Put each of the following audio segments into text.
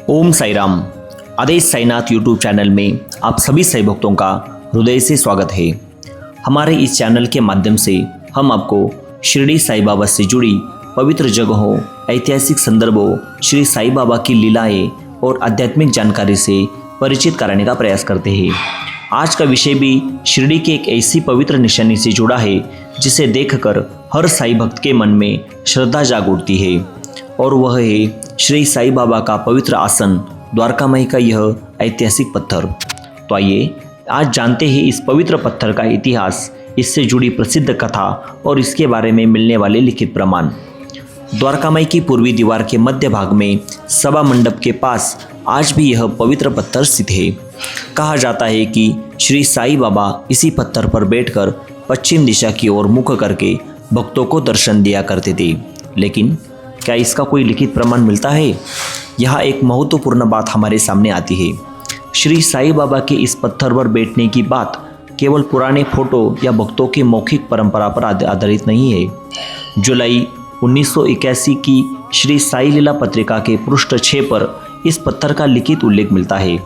ओम साई राम। आदेश Sainath YouTube channel में आप सभी साई भक्तों का हृदय से स्वागत है। हमारे इस चैनल के माध्यम से हम आपको शिरडी साई बाबा से जुड़ी पवित्र जगहों, ऐतिहासिक संदर्भों, श्री साई बाबा की लीलाएं और आध्यात्मिक जानकारी से परिचित कराने का प्रयास करते हैं। आज का विषय भी शिरडी की एक ऐसी पवित्र निशानी से जुड़ा है जिसे देखकर हर साई भक्त के मन में श्रद्धा जाग उठती है, और वह है श्री साई बाबा का पवित्र आसन, द्वारका माई का यह ऐतिहासिक पत्थर। तो आइए आज जानते हैं इस पवित्र पत्थर का इतिहास, इससे जुड़ी प्रसिद्ध कथा और इसके बारे में मिलने वाले लिखित प्रमाण। द्वारका माई की पूर्वी दीवार के मध्य भाग में सभा मंडप के पास आज भी यह पवित्र पत्थर स्थित है। कहा जाता है कि श्री साई बाबा इसी पत्थर पर बैठकर पश्चिम दिशा की ओर मुख करके भक्तों को दर्शन दिया करते थे। लेकिन क्या इसका कोई लिखित प्रमाण मिलता है? यहाँ एक महत्वपूर्ण बात हमारे सामने आती है। श्री साई बाबा के इस पत्थर पर बैठने की बात केवल पुराने फोटो या भक्तों की मौखिक परंपरा पर आधारित नहीं है। जुलाई 1981 की श्री साई लीला पत्रिका के पृष्ठ 6 पर इस पत्थर का लिखित उल्लेख मिलता है।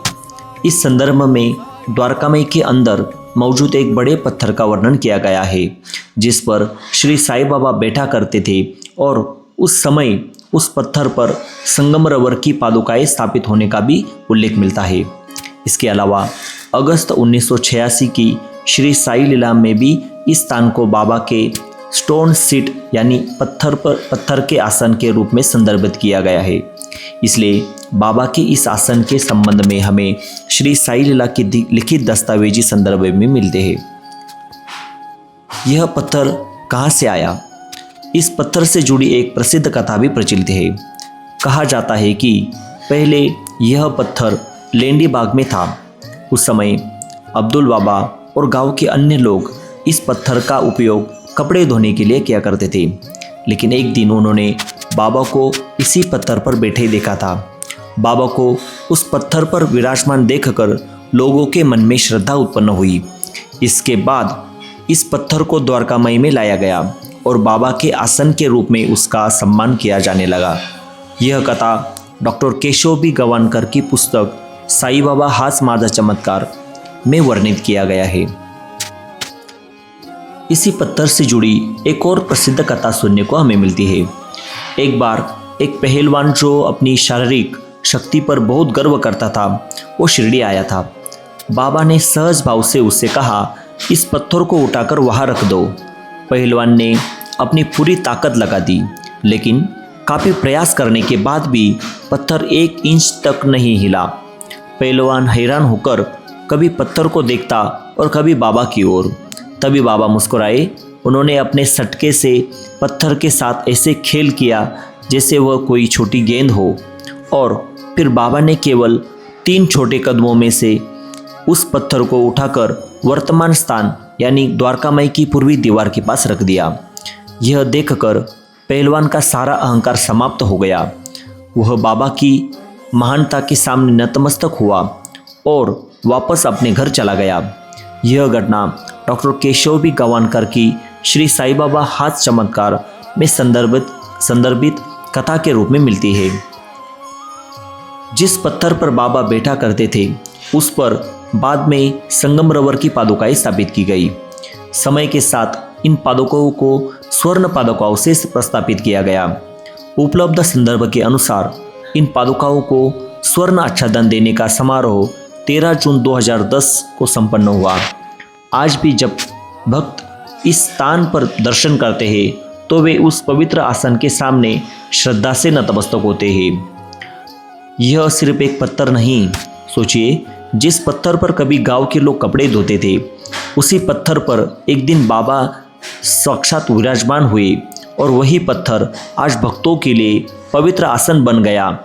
इस संदर्भ में द्वारका माई के अंदर मौजूद एक बड़े पत्थर का वर्णन किया गया है, जिस पर श्री साई बाबा बैठा करते थे, और उस समय उस पत्थर पर संगमरवर की पादुकाएं स्थापित होने का भी उल्लेख मिलता है। इसके अलावा अगस्त 1986 की श्री साई लीला में भी इस स्थान को बाबा के स्टोन सीट यानी पत्थर के आसन के रूप में संदर्भित किया गया है। इसलिए बाबा के इस आसन के संबंध में हमें श्री साई लीला के लिखित दस्तावेजी संदर्भ में मिलते हैं। यह पत्थर कहाँ से आया? इस पत्थर से जुड़ी एक प्रसिद्ध कथा भी प्रचलित है। कहा जाता है कि पहले यह पत्थर लेंडी बाग में था। उस समय अब्दुल बाबा और गांव के अन्य लोग इस पत्थर का उपयोग कपड़े धोने के लिए किया करते थे। लेकिन एक दिन उन्होंने बाबा को इसी पत्थर पर बैठे देखा था। बाबा को उस पत्थर पर विराजमान देखकर लोगों के मन में श्रद्धा उत्पन्न हुई। इसके बाद इस पत्थर को द्वारका माई में लाया गया और बाबा के आसन के रूप में उसका सम्मान किया जाने लगा। यह कथा डॉक्टर केशव बी गवानकर की पुस्तक साई बाबा हाच माझा चमत्कार में वर्णित किया गया है। इसी पत्थर से जुड़ी एक और प्रसिद्ध कथा सुनने को हमें मिलती है। एक बार एक पहलवान जो अपनी शारीरिक शक्ति पर बहुत गर्व करता था, वो शिरडी आया था। बाबा ने सहज भाव से उससे कहा, इस पत्थर को उठाकर वहाँ रख दो। पहलवान ने अपनी पूरी ताकत लगा दी, लेकिन काफ़ी प्रयास करने के बाद भी पत्थर 1 इंच तक नहीं हिला। पहलवान हैरान होकर कभी पत्थर को देखता और कभी बाबा की ओर। तभी बाबा मुस्कुराए। उन्होंने अपने सटके से पत्थर के साथ ऐसे खेल किया जैसे वह कोई छोटी गेंद हो, और फिर बाबा ने केवल 3 छोटे कदमों में से उस पत्थर को उठाकर वर्तमान स्थान यानी द्वारका माई की पूर्वी दीवार के पास रख दिया। यह देखकर पहलवान का सारा अहंकार समाप्त हो गया। वह बाबा की महानता के सामने नतमस्तक हुआ और वापस अपने घर चला गया। यह घटना डॉक्टर केशव बी गवानकर की श्री साई बाबा हाच चमत्कार में संदर्भित कथा के रूप में मिलती है। जिस पत्थर पर बाबा बैठा करते थे, उस पर बाद में संगमरवर की पादुकाएं स्थापित की गई। समय के साथ इन पादुकाओं को स्वर्ण पादुकाओं से प्रस्थापित किया गया। उपलब्ध संदर्भ के अनुसार इन पादुकाओं को स्वर्ण आच्छादन देने का समारोह 13 जून 2010 को संपन्न हुआ। आज भी जब भक्त इस स्थान पर दर्शन करते हैं तो वे उस पवित्र आसन के सामने श्रद्धा से नतमस्तक होते हैं। यह सिर्फ एक पत्थर नहीं, सोचिए, जिस पत्थर पर कभी गांव के लोग कपड़े धोते थे, उसी पत्थर पर एक दिन बाबा साक्षात विराजमान हुए, और वही पत्थर आज भक्तों के लिए पवित्र आसन बन गया।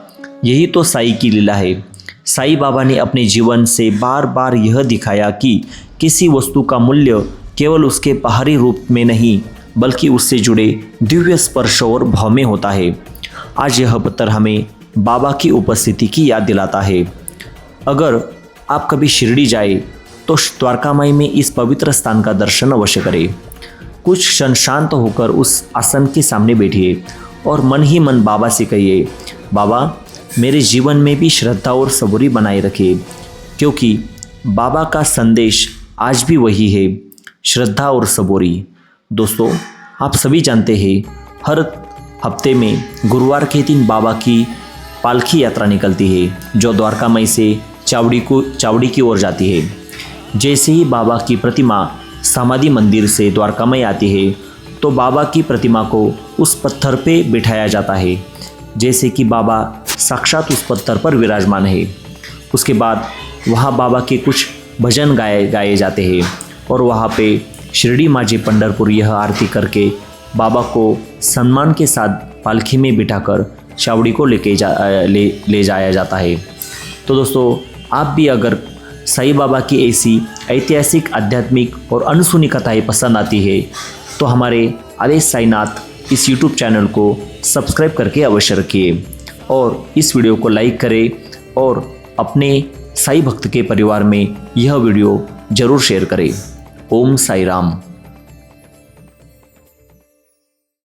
यही तो साई की लीला है। साई बाबा ने अपने जीवन से बार बार यह दिखाया कि किसी वस्तु का मूल्य केवल उसके बाहरी रूप में नहीं, बल्कि उससे जुड़े दिव्य स्पर्श और भाव में होता है। आज यह पत्थर हमें बाबा की उपस्थिति की याद दिलाता है। अगर आप कभी शिरडी जाए तो द्वारका माई में इस पवित्र स्थान का दर्शन अवश्य करें। कुछ क्षण शांत होकर उस आसन के सामने बैठिए और मन ही मन बाबा से कहिए, बाबा मेरे जीवन में भी श्रद्धा और सबूरी बनाए रखे, क्योंकि बाबा का संदेश आज भी वही है, श्रद्धा और सबूरी। दोस्तों, आप सभी जानते हैं हर हफ्ते में गुरुवार के दिन बाबा की पालकी यात्रा निकलती है, जो द्वारकामाई से चावड़ी की ओर जाती है। जैसे ही बाबा की प्रतिमा समाधि मंदिर से द्वारकामाई आती है तो बाबा की प्रतिमा को उस पत्थर पे बिठाया जाता है, जैसे कि बाबा साक्षात उस पत्थर पर विराजमान है। उसके बाद वहाँ बाबा के कुछ भजन गाए जाते हैं और वहाँ पे शिरडी माझी पंढरपुर यह आरती करके बाबा को सम्मान के साथ पालकी में बिठाकर चावड़ी को ले जाया जाता है। तो दोस्तों, आप भी अगर साईं बाबा की ऐसी ऐतिहासिक, आध्यात्मिक और अनसुनी कथाएं पसंद आती है तो हमारे आदेश साईनाथ इस यूट्यूब चैनल को सब्सक्राइब करके अवश्य रखिए और इस वीडियो को लाइक करें और अपने साईं भक्त के परिवार में यह वीडियो जरूर शेयर करें। ओम साई राम।